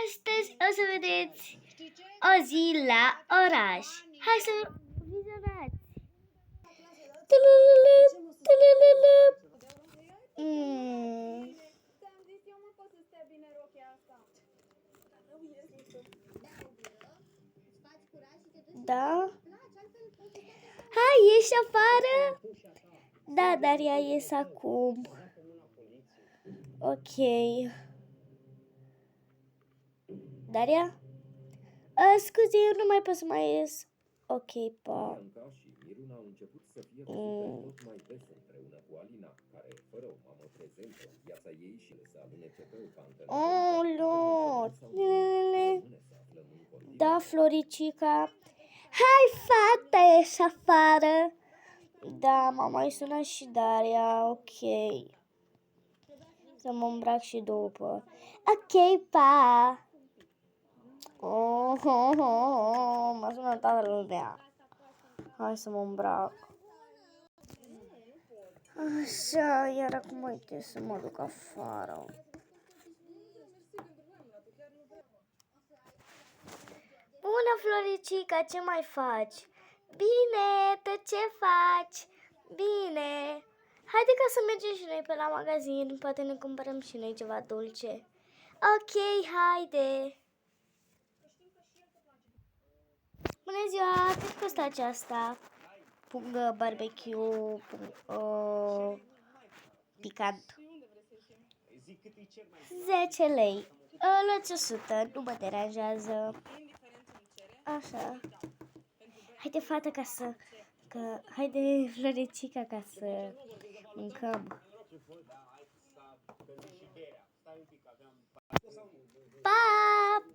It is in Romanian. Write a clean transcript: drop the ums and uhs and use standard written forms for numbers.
Astăzi o să vedeți o zi la oraș. Hai să vizionați! Da? Hai, ieși afară? Da, dar ea ies acum. Ok. Daria? Scuze, eu nu mai pot să mai ies. Ok, pa. Și Miruna au început să fie văzute tot mai des împreună cu Alina, care, fără o mamă prezentă în viața ei și le să alunece pe o pantă, Da, Floricica. Hai, fata, ieși afară. Da, mama îi sună și Daria, ok. Să mă îmbrac și după. Ok, pa. M-a sunat toată lumea. Hai să mă îmbrac. Așa, iar acum uite să mă duc afară. Bună, Floricica, ce mai faci? Bine, tu ce faci? Bine. Haide ca să mergem și noi pe la magazin, poate ne cumpărăm și noi ceva dulce. Ok, haide. Bună ziua, cât costă aceasta? Pungă barbecue, picant. 10 lei. Luați 100, nu mă deranjează. Așa. Haide, fată, haide, Floricica, ca să mâncăm.